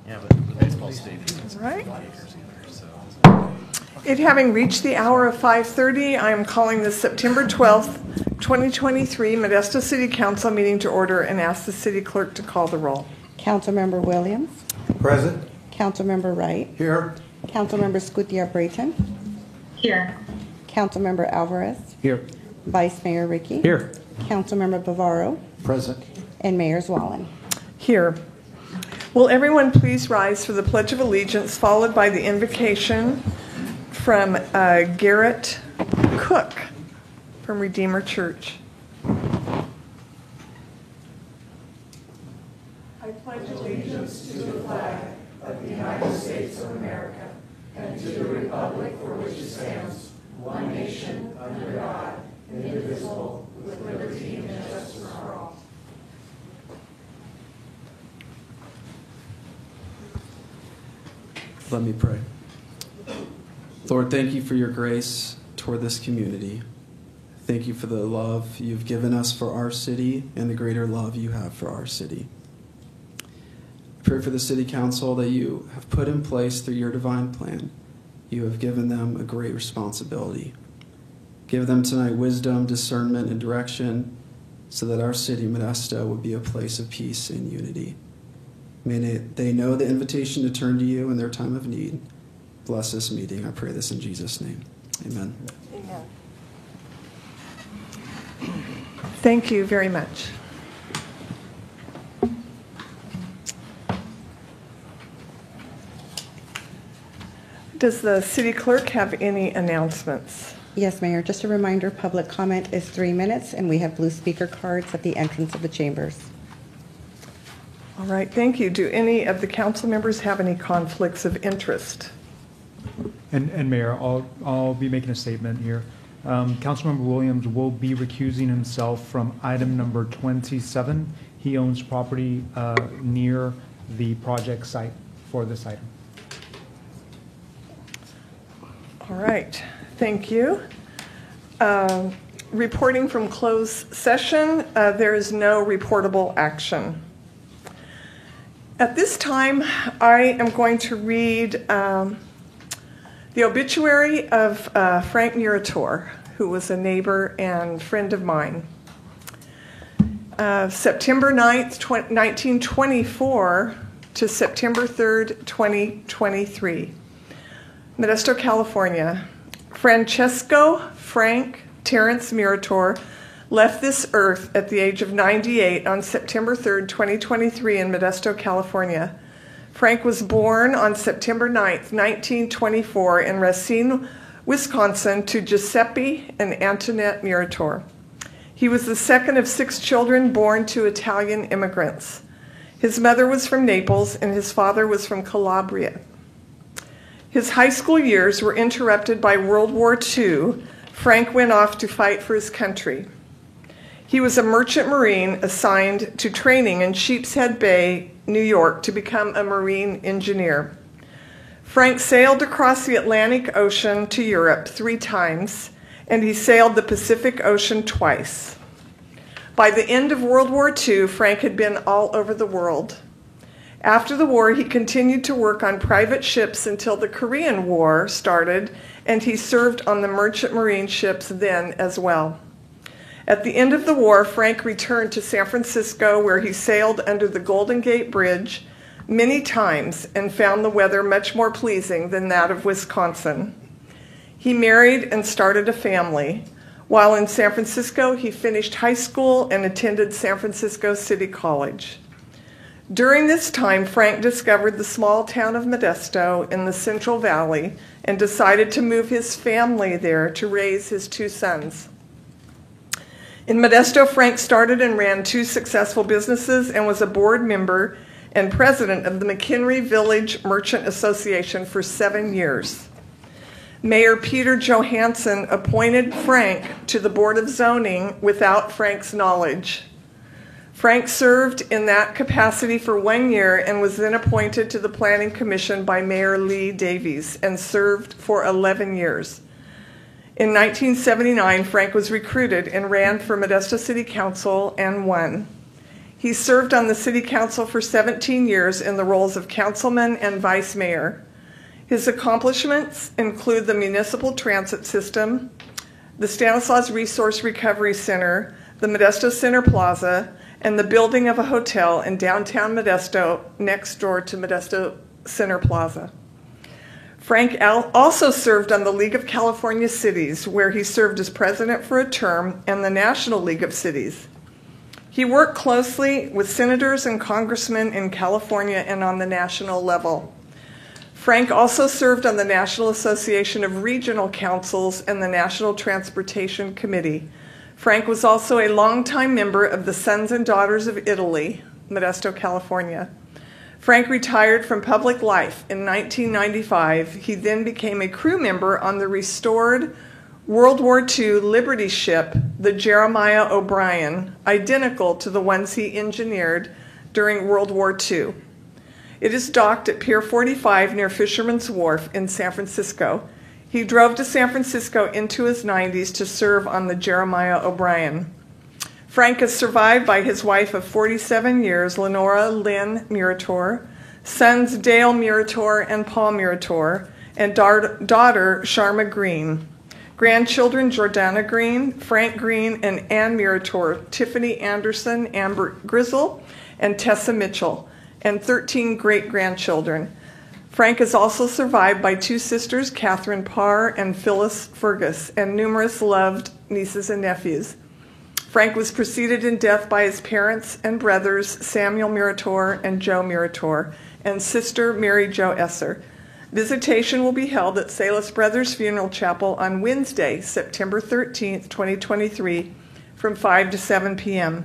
Yeah, but the baseball stadium is Right. 50 acres either, so. It having reached the hour of 5:30, I am calling the September 12th, 2023 Modesto City Council meeting to order and ask the city clerk to call the roll. Councilmember Williams. Present. Councilmember Wright. Here. Councilmember Scutia-Brayton. Here. Councilmember Alvarez. Here. Vice Mayor Ricky. Here. Councilmember Bavaro. Present. And Mayor Zwalin. Here. Will everyone please rise for the Pledge of Allegiance, followed by the invocation from Garrett Cook from Redeemer Church. I pledge allegiance to the flag of the United States of America and to the republic for which it stands, one nation, under God, indivisible, with liberty and justice for all. Let me pray. Lord, thank you for your grace toward this community. Thank you for the love you've given us for our city and the greater love you have for our city. I pray for the city council that you have put in place through your divine plan. You have given them a great responsibility. Give them tonight wisdom, discernment, and direction so that our city, Modesto, would be a place of peace and unity. May they know the invitation to turn to you in their time of need. Bless this meeting. I pray this in Jesus' name. Amen. Amen. Thank you very much. Does the city clerk have any announcements? Yes, Mayor. Just a reminder, public comment is 3 minutes, and we have blue speaker cards at the entrance of the chambers. All right, thank you. Do any of the council members have any conflicts of interest? And Mayor, I'll be making a statement here. Councilmember Williams will be recusing himself from item number 27. He owns property near the project site for this item. All right, thank you. Reporting from closed session, there is no reportable action. At this time, I am going to read the obituary of Frank Murator, who was a neighbor and friend of mine. September 9th, 1924 to September 3rd, 2023. Modesto, California. Francesco Frank Terrence Murator left this earth at the age of 98 on September 3rd, 2023 in Modesto, California. Frank was born on September 9th, 1924 in Racine, Wisconsin to Giuseppe and Antoinette Murator. He was the second of 6 children born to Italian immigrants. His mother was from Naples and his father was from Calabria. His high school years were interrupted by World War II. Frank went off to fight for his country. He was a merchant marine assigned to training in Sheepshead Bay, New York, to become a marine engineer. Frank sailed across the Atlantic Ocean to Europe 3 times, and he sailed the Pacific Ocean twice. By the end of World War II, Frank had been all over the world. After the war, he continued to work on private ships until the Korean War started, and he served on the merchant marine ships then as well. At the end of the war, Frank returned to San Francisco, where he sailed under the Golden Gate Bridge many times and found the weather much more pleasing than that of Wisconsin. He married and started a family. While in San Francisco, he finished high school and attended San Francisco City College. During this time, Frank discovered the small town of Modesto in the Central Valley and decided to move his family there to raise his 2 sons. In Modesto, Frank started and ran 2 successful businesses and was a board member and president of the McHenry Village Merchant Association for 7 years. Mayor Peter Johansson appointed Frank to the Board of Zoning without Frank's knowledge. Frank served in that capacity for 1 year and was then appointed to the Planning Commission by Mayor Lee Davies and served for 11 years. In 1979, Frank was recruited and ran for Modesto City Council and won. He served on the City Council for 17 years in the roles of councilman and vice mayor. His accomplishments include the municipal transit system, the Stanislaus Resource Recovery Center, the Modesto Center Plaza, and the building of a hotel in downtown Modesto next door to Modesto Center Plaza. Frank also served on the League of California Cities, where he served as president for a term, and the National League of Cities. He worked closely with senators and congressmen in California and on the national level. Frank also served on the National Association of Regional Councils and the National Transportation Committee. Frank was also a longtime member of the Sons and Daughters of Italy, Modesto, California. Frank retired from public life in 1995. He then became a crew member on the restored World War II Liberty ship, the Jeremiah O'Brien, identical to the ones he engineered during World War II. It is docked at Pier 45 near Fisherman's Wharf in San Francisco. He drove to San Francisco into his 90s to serve on the Jeremiah O'Brien. Frank is survived by his wife of 47 years, Lenora Lynn Murator, sons Dale Murator and Paul Murator, and daughter Sharma Green. Grandchildren Jordana Green, Frank Green, and Ann Murator, Tiffany Anderson, Amber Grizzle, and Tessa Mitchell, and 13 great-grandchildren. Frank is also survived by two sisters, Catherine Parr and Phyllis Fergus, and numerous loved nieces and nephews. Frank was preceded in death by his parents and brothers, Samuel Murator and Joe Murator, and sister Mary Jo Esser. Visitation will be held at Salis Brothers Funeral Chapel on Wednesday, September 13th, 2023, from 5 to 7 p.m.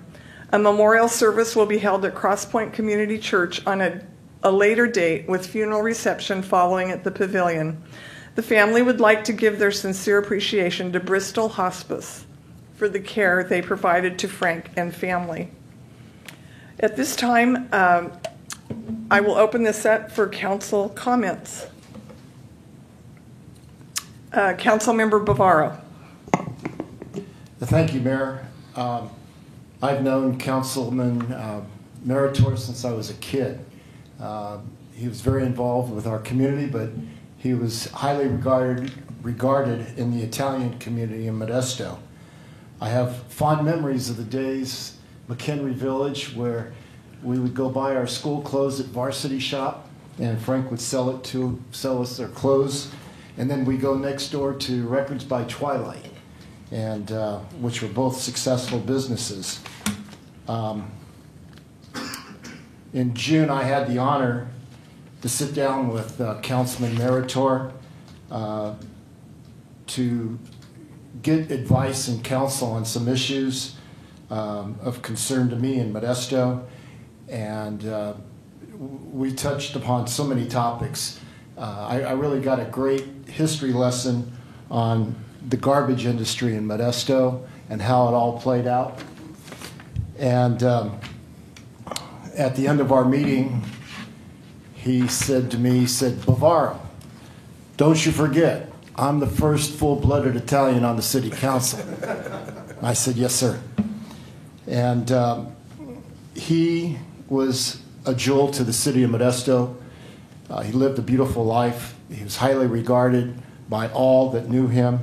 A memorial service will be held at Crosspoint Community Church on a later date with funeral reception following at the pavilion. The family would like to give their sincere appreciation to Bristol Hospice for the care they provided to Frank and family. At this time, I will open this up for council comments. Councilmember Bavaro. Thank you, Mayor. I've known Councilman Murator since I was a kid. He was very involved with our community, but he was highly regarded in the Italian community in Modesto. I have fond memories of the days McHenry Village where we would go buy our school clothes at Varsity Shop, and Frank would sell us their clothes, and then we go next door to Records by Twilight, and which were both successful businesses. In June, I had the honor to sit down with Councilman Murator to get advice and counsel on some issues of concern to me in Modesto, and we touched upon so many topics. I really got a great history lesson on the garbage industry in Modesto and how it all played out. And at the end of our meeting, he said to me, Bavaro, don't you forget, I'm the first full-blooded Italian on the city council. I said, yes, sir. And he was a jewel to the city of Modesto. He lived a beautiful life. He was highly regarded by all that knew him.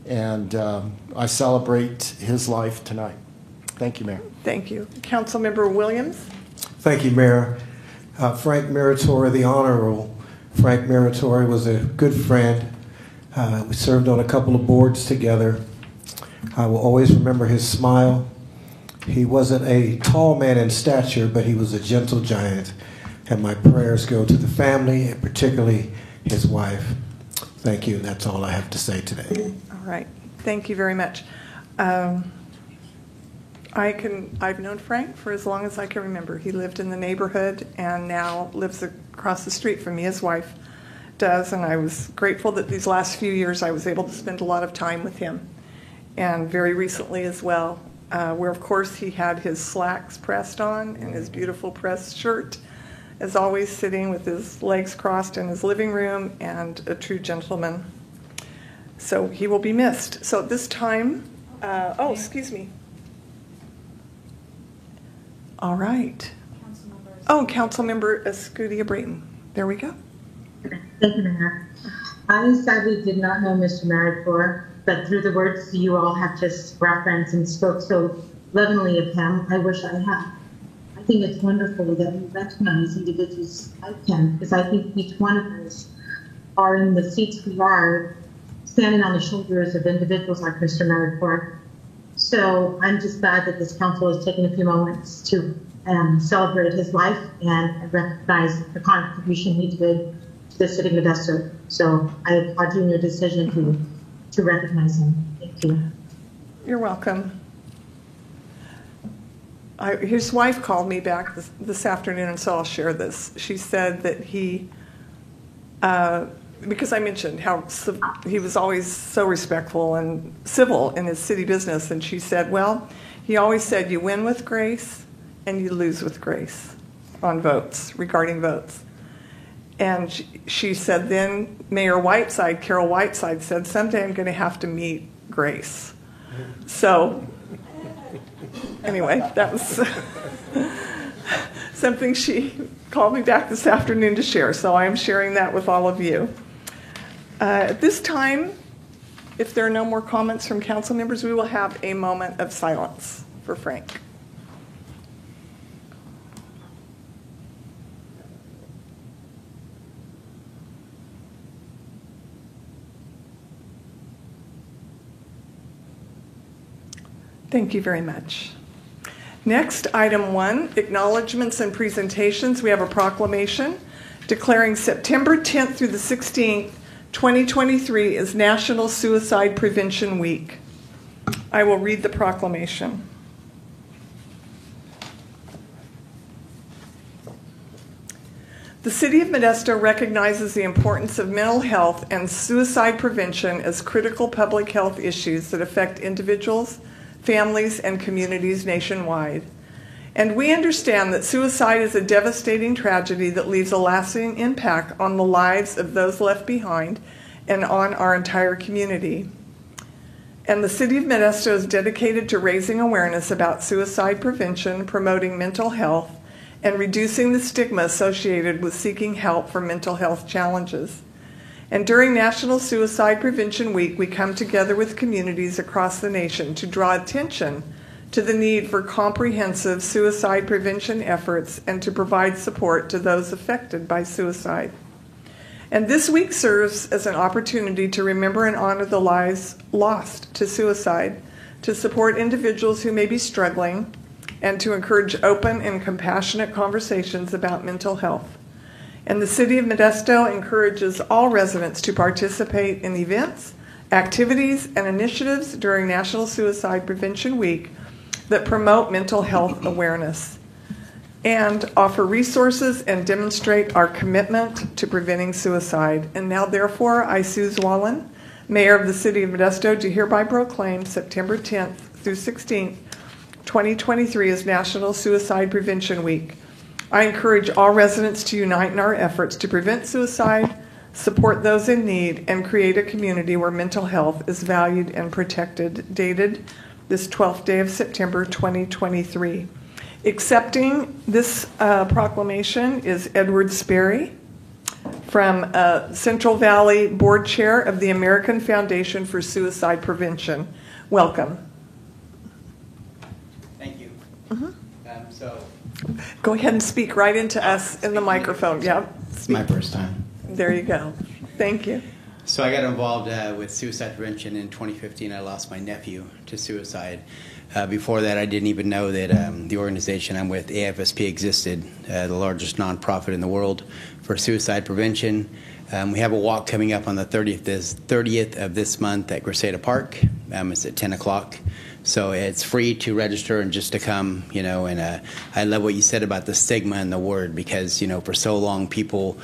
And I celebrate his life tonight. Thank you, Mayor. Thank you. Councilmember Williams. Thank you, Mayor. Frank Murator, the Honorable Frank Murator, was a good friend. We served on a couple of boards together. I will always remember his smile. He wasn't a tall man in stature, but he was a gentle giant. And my prayers go to the family, and particularly his wife. Thank you, and that's all I have to say today. All right. Thank you very much. I've known Frank for as long as I can remember. He lived in the neighborhood and now lives across the street from me. His wife does, and I was grateful that these last few years I was able to spend a lot of time with him. And very recently as well, where of course he had his slacks pressed on and his beautiful pressed shirt, as always sitting with his legs crossed in his living room, and a true gentleman. So he will be missed. So at this time, excuse me. All right. Oh, Councilmember Escudia Brayton. There we go. Thank you, Mayor. I sadly did not know Mr. Meritor, but through the words you all have just referenced and spoke so lovingly of him, I wish I had. I think it's wonderful that we recognize individuals like him, because I think each one of us are in the seats we are, standing on the shoulders of individuals like Mr. Meritor. So I'm just glad that this council has taken a few moments to celebrate his life and recognize the contribution he did to the city of Modesto. So I applaud you in your decision to recognize him. Thank you. You're welcome. His wife called me back this afternoon, and so I'll share this. She said that he, because I mentioned how he was always so respectful and civil in his city business, and she said, well, he always said you win with grace and you lose with grace on votes, regarding votes. And she said then Mayor Whiteside, Carol Whiteside, said, someday I'm going to have to meet Grace. So anyway, that was something she called me back this afternoon to share. So I am sharing that with all of you. At this time, if there are no more comments from council members, we will have a moment of silence for Frank. Thank you very much. Next, item 1, acknowledgements and presentations. We have a proclamation declaring September 10th through the 16th, 2023 is National Suicide Prevention Week. I will read the proclamation. The City of Modesto recognizes the importance of mental health and suicide prevention as critical public health issues that affect individuals, families, and communities nationwide. And we understand that suicide is a devastating tragedy that leaves a lasting impact on the lives of those left behind and on our entire community. And the City of Modesto is dedicated to raising awareness about suicide prevention, promoting mental health, and reducing the stigma associated with seeking help for mental health challenges. And during National Suicide Prevention Week, we come together with communities across the nation to draw attention to the need for comprehensive suicide prevention efforts and to provide support to those affected by suicide. And this week serves as an opportunity to remember and honor the lives lost to suicide, to support individuals who may be struggling, and to encourage open and compassionate conversations about mental health. And the City of Modesto encourages all residents to participate in events, activities, and initiatives during National Suicide Prevention Week that promote mental health awareness and offer resources and demonstrate our commitment to preventing suicide. And now, therefore, I, Suze Wallen, Mayor of the City of Modesto, do hereby proclaim September 10th through 16th, 2023 as National Suicide Prevention Week. I encourage all residents to unite in our efforts to prevent suicide, support those in need, and create a community where mental health is valued and protected. Dated this 12th day of September 2023. Accepting this proclamation is Edward Sperry from Central Valley Board Chair of the American Foundation for Suicide Prevention. Welcome. Thank you. So go ahead and speak right into us in the microphone. Yeah, it's my first time. There you go. Thank you. So I got involved with suicide prevention in 2015. I lost my nephew to suicide. Before that, I didn't even know that the organization I'm with, AFSP, existed, the largest nonprofit in the world for suicide prevention. We have a walk coming up on the 30th of this month at Griseda Park. It's at 10 o'clock. So it's free to register and just to come, you know, and I love what you said about the stigma in the word because, you know, for so long people,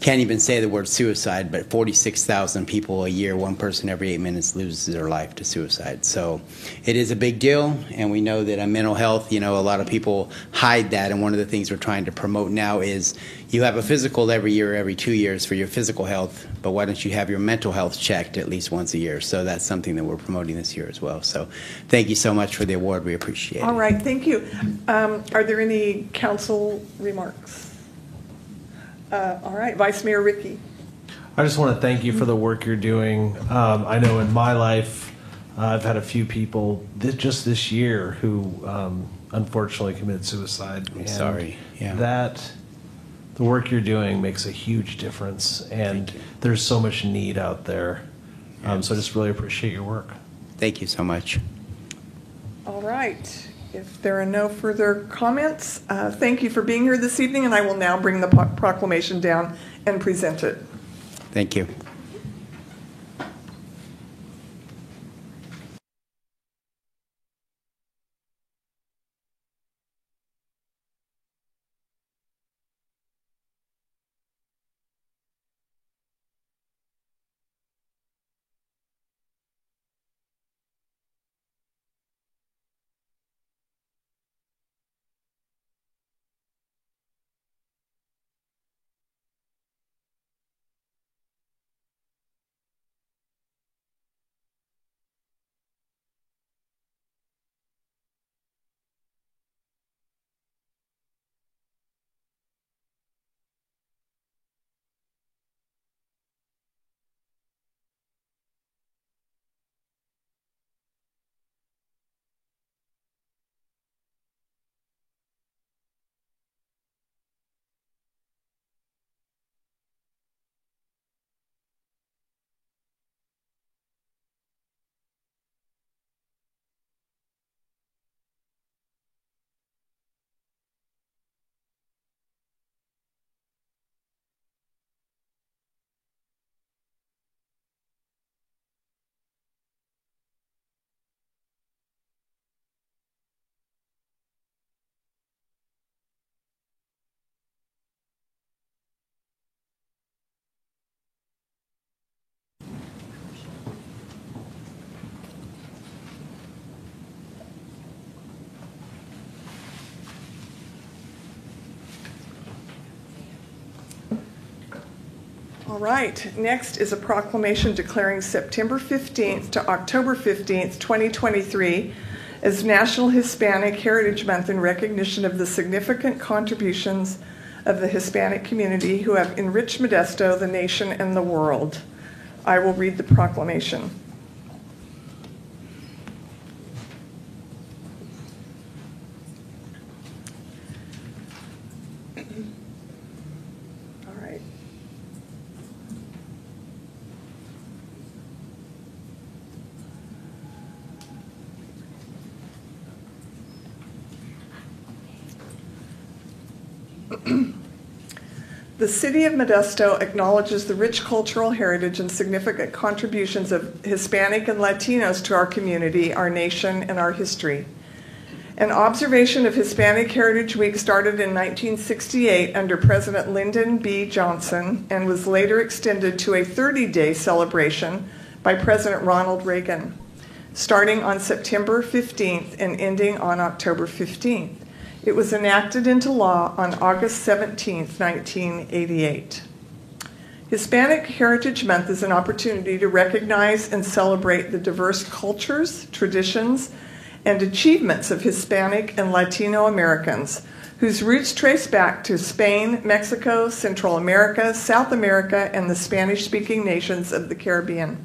can't even say the word suicide, but 46,000 people a year, one person every 8 minutes loses their life to suicide. So it is a big deal, and we know that on mental health, a lot of people hide that, and one of the things we're trying to promote now is you have a physical every year, every 2 years for your physical health, but why don't you have your mental health checked at least once a year? So that's something that we're promoting this year as well. So thank you so much for the award. We appreciate it. All right, thank you. Are there any council remarks? All right, Vice Mayor Ricky. I just want to thank you for the work you're doing. I know in my life, I've had a few people just this year who unfortunately committed suicide. I'm sorry. Yeah. The work you're doing makes a huge difference, and there's so much need out there. So I just really appreciate your work. Thank you so much. All right. If there are no further comments, thank you for being here this evening, and I will now bring the proclamation down and present it. Thank you. All right, next is a proclamation declaring September 15th to October 15th, 2023 as National Hispanic Heritage Month in recognition of the significant contributions of the Hispanic community who have enriched Modesto, the nation, and the world. I will read the proclamation. All right. The City of Modesto acknowledges the rich cultural heritage and significant contributions of Hispanic and Latinos to our community, our nation, and our history. An observation of Hispanic Heritage Week started in 1968 under President Lyndon B. Johnson and was later extended to a 30-day celebration by President Ronald Reagan, starting on September 15th and ending on October 15th. It was enacted into law on August 17, 1988. Hispanic Heritage Month is an opportunity to recognize and celebrate the diverse cultures, traditions, and achievements of Hispanic and Latino Americans whose roots trace back to Spain, Mexico, Central America, South America, and the Spanish-speaking nations of the Caribbean.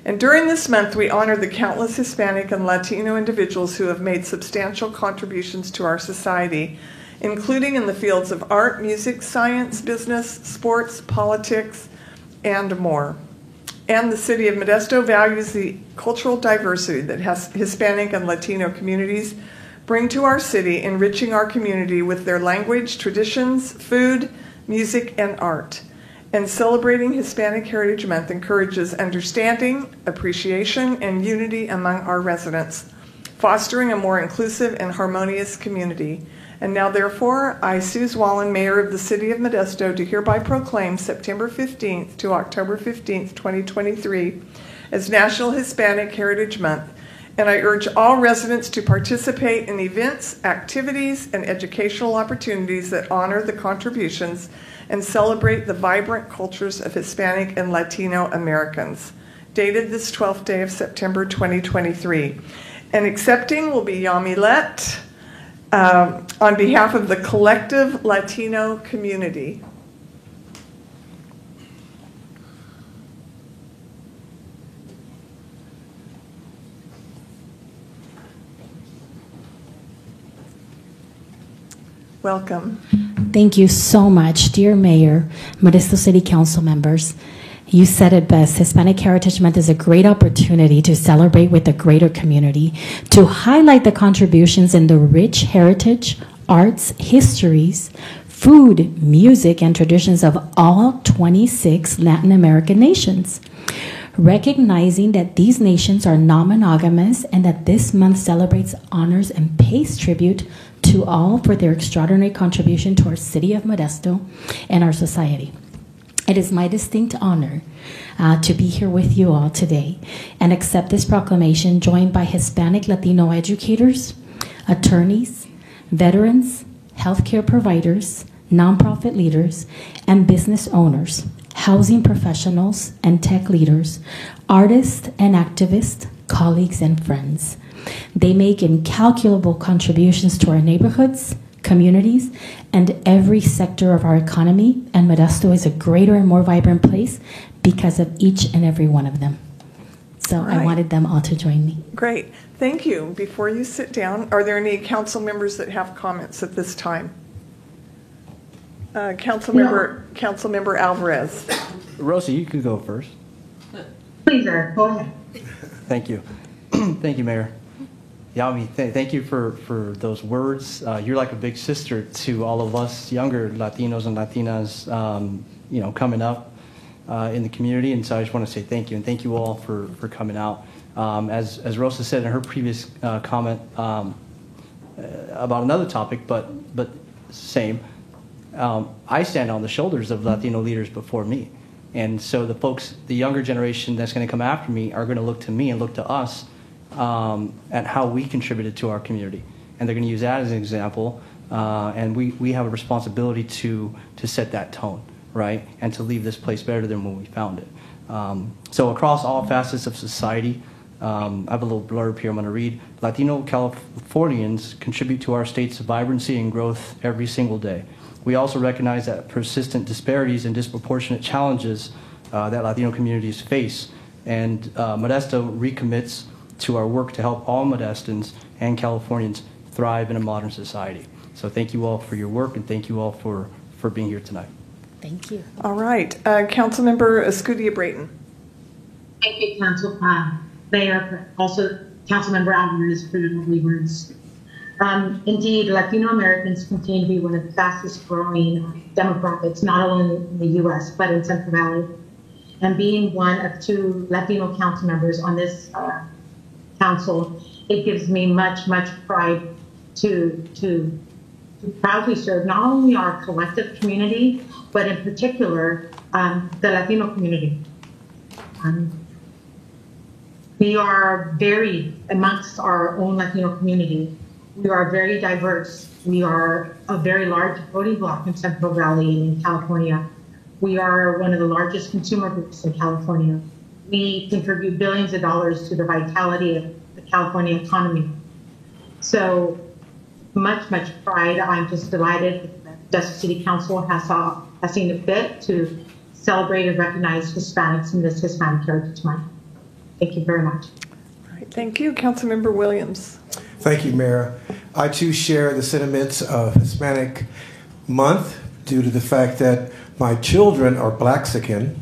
And during this month, we honor the countless Hispanic and Latino individuals who have made substantial contributions to our society, including in the fields of art, music, science, business, sports, politics, and more. And the City of Modesto values the cultural diversity that Hispanic and Latino communities bring to our city, enriching our community with their language, traditions, food, music, and art. And celebrating Hispanic Heritage Month encourages understanding, appreciation, and unity among our residents, fostering a more inclusive and harmonious community. And now therefore, I, Suze Wallen, Mayor of the City of Modesto, do hereby proclaim September 15th to October 15th, 2023 as National Hispanic Heritage Month. And I urge all residents to participate in events, activities, and educational opportunities that honor the contributions and celebrate the vibrant cultures of Hispanic and Latino Americans. Dated this 12th day of September 2023. And accepting will be Yamilet on behalf of the collective Latino community. Welcome. Thank you so much, dear Mayor, Modesto City Council members. You said it best. Hispanic Heritage Month is a great opportunity to celebrate with the greater community, to highlight the contributions in the rich heritage, arts, histories, food, music, and traditions of all 26 Latin American nations. Recognizing that these nations are non-monogamous and that this month celebrates, honors, and pays tribute to all for their extraordinary contribution to our city of Modesto and our society. It is my distinct honor to be here with you all today and accept this proclamation joined by Hispanic Latino educators, attorneys, veterans, healthcare providers, nonprofit leaders, and business owners, housing professionals and tech leaders, artists and activists, colleagues and friends. They make incalculable contributions to our neighborhoods, communities, and every sector of our economy, and Modesto is a greater and more vibrant place because of each and every one of them. So Right. I wanted them all to join me. Great. Thank you. Before you sit down, are there any council members that have comments at this time? Councilmember Alvarez. Rosa, you can go first. Please, Eric, go ahead. Thank you. Thank you, Mayor. Yami, thank you for those words. You're like a big sister to all of us younger Latinos and Latinas, coming up in the community. And so I just want to say thank you, and thank you all for coming out. As Rosa said in her previous comment about another topic, but same. I stand on the shoulders of Latino leaders before me. And so the younger generation that's going to come after me are going to look to me and look to us at how we contributed to our community. And they're going to use that as an example. And we have a responsibility to set that tone, right? And to leave this place better than when we found it. So across all facets of society, I have a little blurb here I'm going to read. Latino Californians contribute to our state's vibrancy and growth every single day. We also recognize that persistent disparities and disproportionate challenges that Latino communities face. And Modesto recommits to our work to help all Modestans and Californians thrive in a modern society. So thank you all for your work, and thank you all for being here tonight. Thank you. All right. Councilmember Escudia Brayton. Thank you, Council Mayor, also Councilmember Alvarez for your lovely words. Indeed, Latino Americans continue to be one of the fastest growing demographics, not only in the U.S., but in Central Valley. And being one of 2 Latino council members on this council, it gives me much, much pride to proudly serve not only our collective community, but in particular, the Latino community. We are very, amongst our own Latino community, we are very diverse. We are a very large voting bloc in Central Valley and in California. We are one of the largest consumer groups in California. We contribute billions of dollars to the vitality of the California economy. So much, much pride. I'm just delighted that Modesto City Council has seen it fit to celebrate and recognize Hispanics in this Hispanic Heritage Month. Thank you very much. All right. Thank you. Councilmember Williams. Thank you, Mayor. I too share the sentiments of Hispanic Month due to the fact that my children are Blaxican.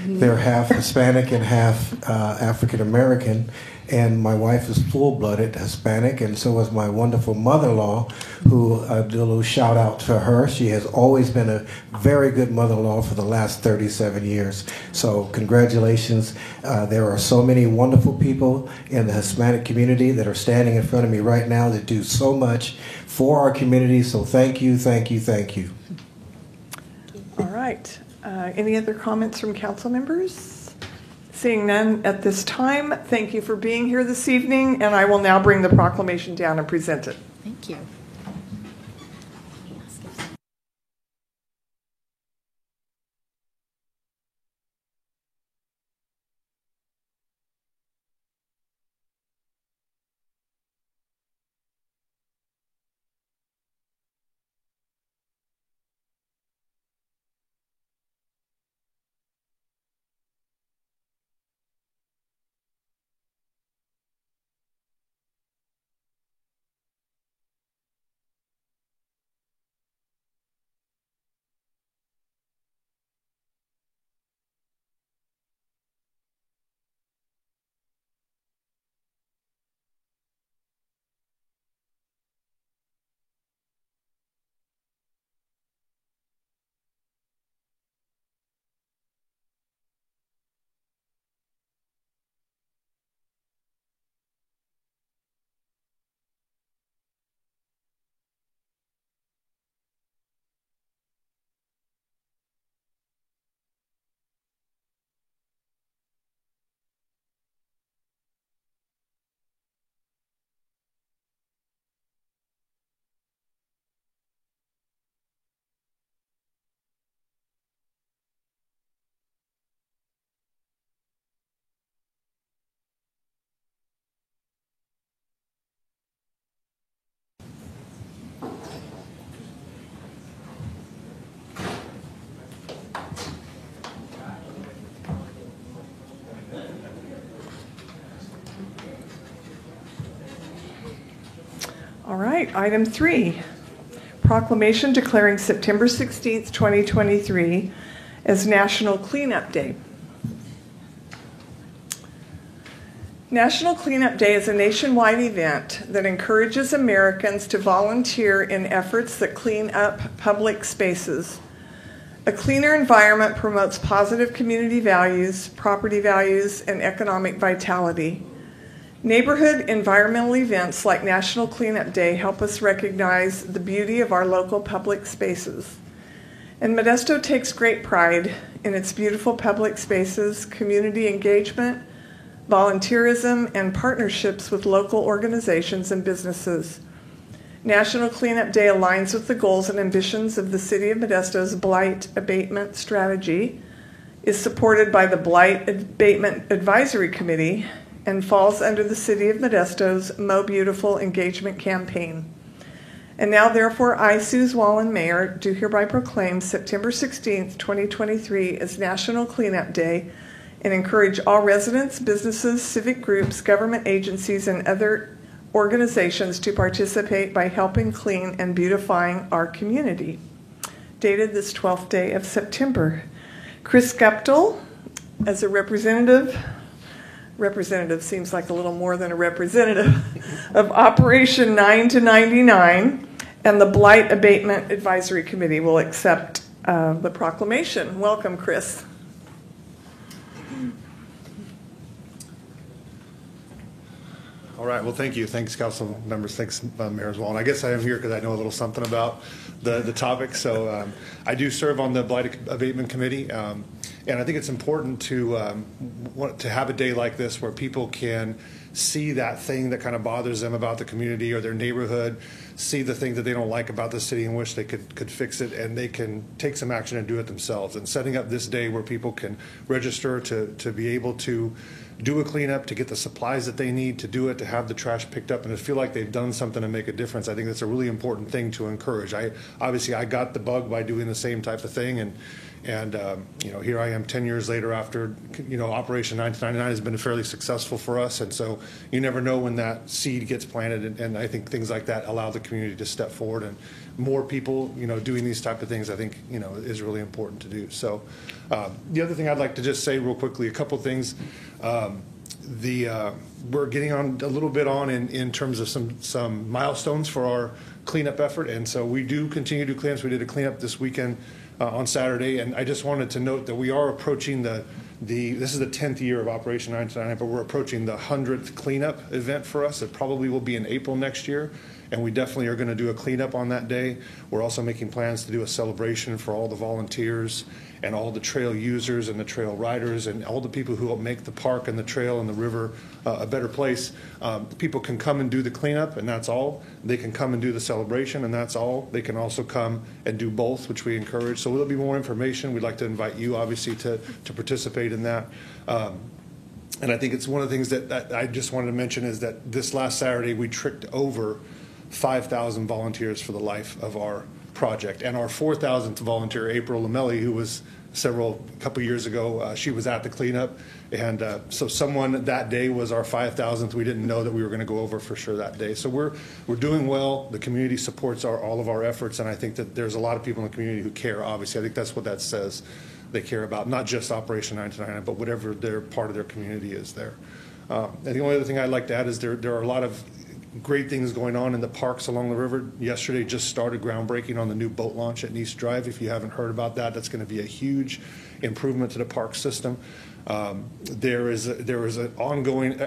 They're half Hispanic and half African American. And my wife is full-blooded Hispanic, and so is my wonderful mother-in-law, who I do a little shout out to her. She has always been a very good mother-in-law for the last 37 years. So congratulations. There are so many wonderful people in the Hispanic community that are standing in front of me right now that do so much for our community. So thank you, thank you, thank you. All right. Any other comments from council members? Seeing none at this time, thank you for being here this evening, and I will now bring the proclamation down and present it. Thank you. All right, item 3, proclamation declaring September 16th, 2023 as National Cleanup Day. National Cleanup Day is a nationwide event that encourages Americans to volunteer in efforts that clean up public spaces. A cleaner environment promotes positive community values, property values, and economic vitality. Neighborhood environmental events like National Cleanup Day help us recognize the beauty of our local public spaces. And Modesto takes great pride in its beautiful public spaces, community engagement, volunteerism, and partnerships with local organizations and businesses. National Cleanup Day aligns with the goals and ambitions of the City of Modesto's Blight Abatement Strategy, is supported by the Blight Abatement Advisory Committee, and falls under the City of Modesto's Mo Beautiful engagement campaign. And now, therefore, I, Suze Wallen, Mayor, do hereby proclaim September 16th, 2023 as National Cleanup Day and encourage all residents, businesses, civic groups, government agencies, and other organizations to participate by helping clean and beautifying our community. Dated this 12th day of September. Chris Guptill, as a representative seems like a little more than a representative, of Operation 9 to 99 and the Blight Abatement Advisory Committee will accept the proclamation. Welcome, Chris. All right. Well, thank you. Thanks, council members. Thanks, Mayor as well. And I guess I am here because I know a little something about the topic. So I do serve on the Blight Abatement Committee. And I think it's important to have a day like this where people can see that thing that kind of bothers them about the community or their neighborhood, see the things that they don't like about the city and wish they could fix it, and they can take some action and do it themselves. And setting up this day where people can register to be able to do a cleanup, to get the supplies that they need to do it, to have the trash picked up, and to feel like they've done something to make a difference. I think that's a really important thing to encourage. I got the bug by doing the same type of thing, and here I am 10 years later after, Operation 9 to 99 has been fairly successful for us, and so you never know when that seed gets planted, and I think things like that allow the community to step forward, and more people, doing these type of things, I think, is really important to do. So the other thing I'd like to just say real quickly, a couple things. we're getting on a little bit on in terms of some milestones for our cleanup effort, and so we do continue to do cleanups. We did a cleanup this weekend on Saturday, and I just wanted to note that we are approaching this is the 10th year of Operation 929, but we're approaching the 100th cleanup event for us. It probably will be in April next year, and we definitely are going to do a cleanup on that day. We're also making plans to do a celebration for all the volunteers and all the trail users and the trail riders and all the people who will make the park and the trail and the river a better place. People can come and do the cleanup, and that's all. They can come and do the celebration, and that's all. They can also come and do both, which we encourage. So there'll be more information. We'd like to invite you, obviously, to participate in that. And I think it's one of the things that I just wanted to mention is that this last Saturday we tricked over 5,000 volunteers for the life of our project. And our 4,000th volunteer, April Lamelli, who was a couple years ago, she was at the cleanup. And so someone that day was our 5,000th. We didn't know that we were going to go over for sure that day. So we're doing well. The community supports all of our efforts. And I think that there's a lot of people in the community who care, obviously. I think that's what that says. They care about not just Operation 929, but whatever their part of their community is there. And the only other thing I'd like to add is there are a lot of great things going on in the parks along the river. Yesterday just started groundbreaking on the new boat launch at Nice Drive. If you haven't heard about that, that's going to be a huge improvement to the park system. There is an ongoing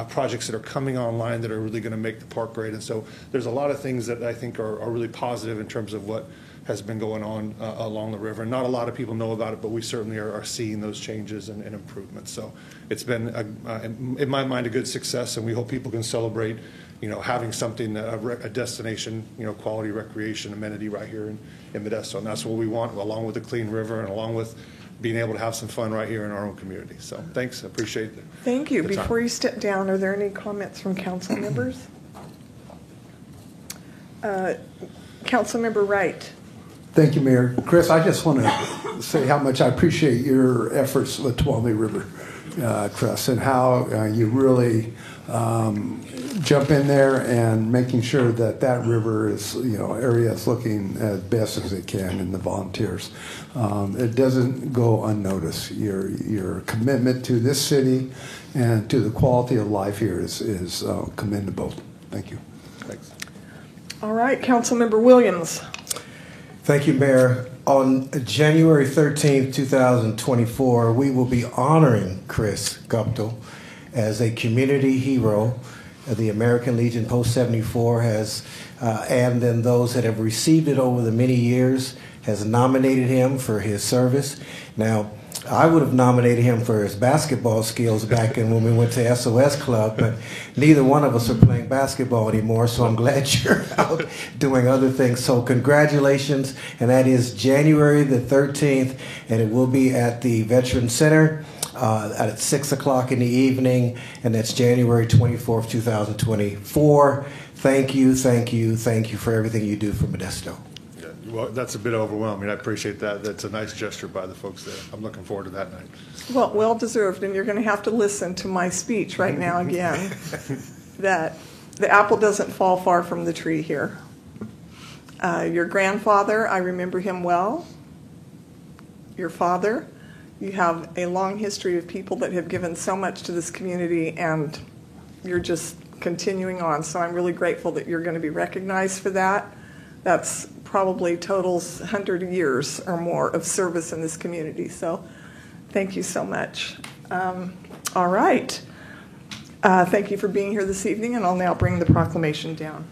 projects that are coming online that are really going to make the park great. And so there's a lot of things that I think are really positive in terms of what has been going on along the river. Not a lot of people know about it, but we certainly are seeing those changes and improvements. So it's been, in my mind, a good success, and we hope people can celebrate, having something, a destination, quality recreation amenity right here in Modesto. And that's what we want, along with the clean river and along with being able to have some fun right here in our own community. So thanks, I appreciate it. Thank you. Before you step down, are there any comments from council members? Councilmember Wright. Thank you, Mayor. Chris, I just want to say how much I appreciate your efforts with the Tuolumne River Trust and how you really jump in there and making sure that river is, area is looking as best as it can, and the volunteers. It doesn't go unnoticed. Your commitment to this city and to the quality of life here is commendable. Thank you. Thanks. All right, Councilmember Williams. Thank you, Mayor. On January 13th, 2024, we will be honoring Chris Guptill as a community hero. The American Legion Post 74 has, and then those that have received it over the many years, has nominated him for his service. Now, I would have nominated him for his basketball skills back when we went to SOS Club, but neither one of us are playing basketball anymore, so I'm glad you're out doing other things. So congratulations, and that is January the 13th, and it will be at the Veterans Center at 6 o'clock in the evening, and that's January 24th, 2024. Thank you, thank you, thank you for everything you do for Modesto. Well, that's a bit overwhelming. I appreciate that. That's a nice gesture by the folks there. I'm looking forward to that night. Well deserved, and you're going to have to listen to my speech right now again, that the apple doesn't fall far from the tree here. Your grandfather, I remember him well. Your father, you have a long history of people that have given so much to this community, and you're just continuing on. So I'm really grateful that you're going to be recognized for that. That's probably totals 100 years or more of service in this community. So thank you so much. All right. Thank you for being here this evening, and I'll now bring the proclamation down.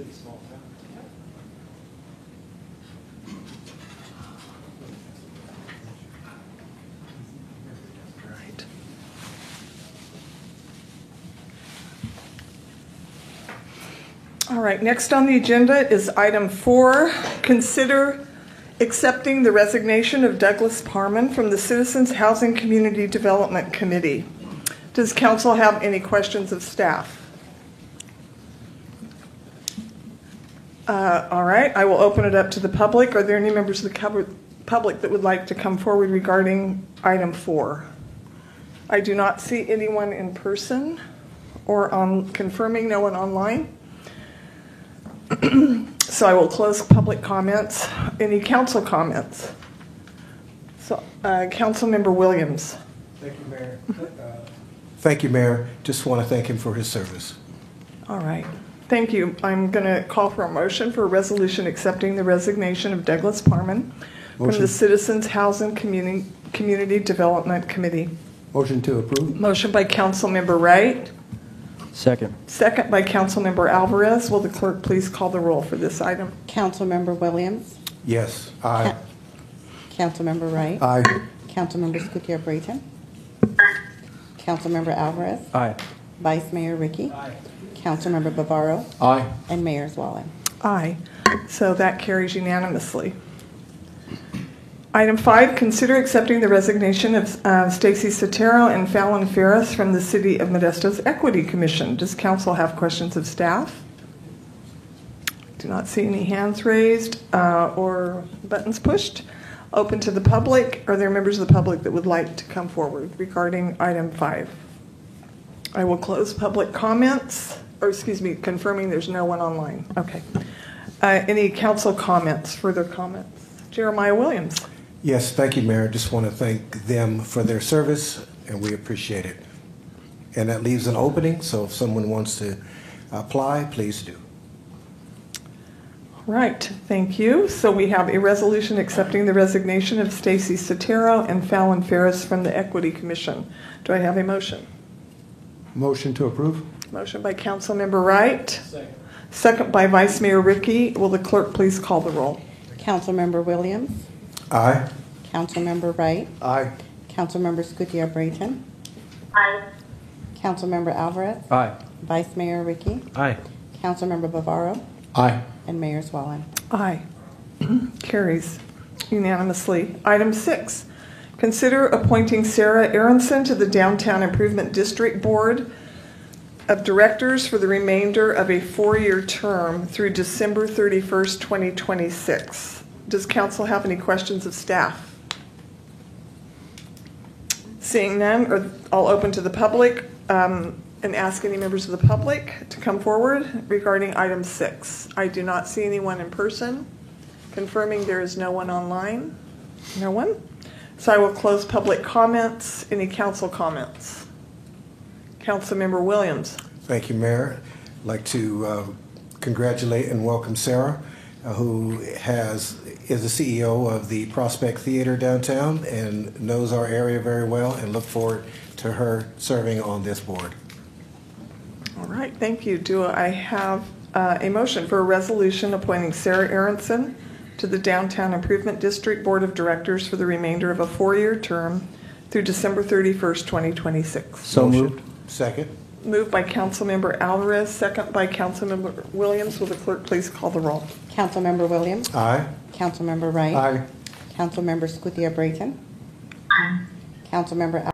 city, small town. Right. All right, next on the agenda is item 4, consider accepting the resignation of Douglas Parman from the Citizens Housing Community Development Committee. Does council have any questions of staff? All right, I will open it up to the public. Are there any members of the public that would like to come forward regarding item 4? I do not see anyone in person or on confirming no one online. So I will close public comments. Any council comments? So, Councilmember Williams. Thank you, Mayor. Thank you, Mayor. Just want to thank him for his service. All right. Thank you. I'm going to call for a motion for a resolution accepting the resignation of Douglas Parman from the Citizens Housing Community Development Committee. Motion to approve. Motion by Councilmember Wright. Second. Second by Councilmember Alvarez. Will the clerk please call the roll for this item? Councilmember Williams. Yes. Aye. Councilmember Wright. Aye. Councilmember Scutia Brayton. Councilmember Alvarez. Aye. Vice Mayor Ricky. Aye. Councilmember Bavaro. Aye. And Mayor Zwalin. Aye. So that carries unanimously. Item 5, consider accepting the resignation of Stacy Sotero and Fallon Ferris from the City of Modesto's Equity Commission. Does council have questions of staff? Do not see any hands raised or buttons pushed. Open to the public. Are there members of the public that would like to come forward regarding item 5? I will close public comments, or excuse me, confirming there's no one online. Okay. Any council comments, further comments? Jeremiah Williams. Yes, thank you, Mayor. Just want to thank them for their service, and we appreciate it. And that leaves an opening, so if someone wants to apply, please do. Right, thank you. So we have a resolution accepting the resignation of Stacy Sotero and Fallon Ferris from the Equity Commission. Do I have a motion? Motion to approve. Motion by Councilmember Wright. Second. Second by Vice Mayor Ricky. Will the clerk please call the roll? Councilmember Williams. Aye. Councilmember Wright. Aye. Councilmember Scutia Brayton. Aye. Councilmember Alvarez. Aye. Vice Mayor Ricky. Aye. Councilmember Bavaro. Aye. And Mayor Zwalin. Aye. Carries unanimously. Item 6, consider appointing Sarah Aronson to the Downtown Improvement District Board of Directors for the remainder of a 4-year term through December 31st, 2026. Does council have any questions of staff? Seeing none, I'll open to the public and ask any members of the public to come forward regarding item 6. I do not see anyone in person. Confirming there is no one online. No one? So I will close public comments. Any council comments? Councilmember Williams. Thank you, Mayor. I'd like to congratulate and welcome Sarah, who is the CEO of the Prospect Theater downtown and knows our area very well, and look forward to her serving on this board. All right, thank you. Do I have a motion for a resolution appointing Sarah Aronson to the Downtown Improvement District Board of Directors for the remainder of a 4-year term through December 31st, 2026? So moved. Second. Moved by Councilmember Alvarez, second by Councilmember Williams. Will the clerk please call the roll? Councilmember Williams. Aye. Councilmember Wright. Aye. Councilmember Scutia Brayton. Aye. Councilmember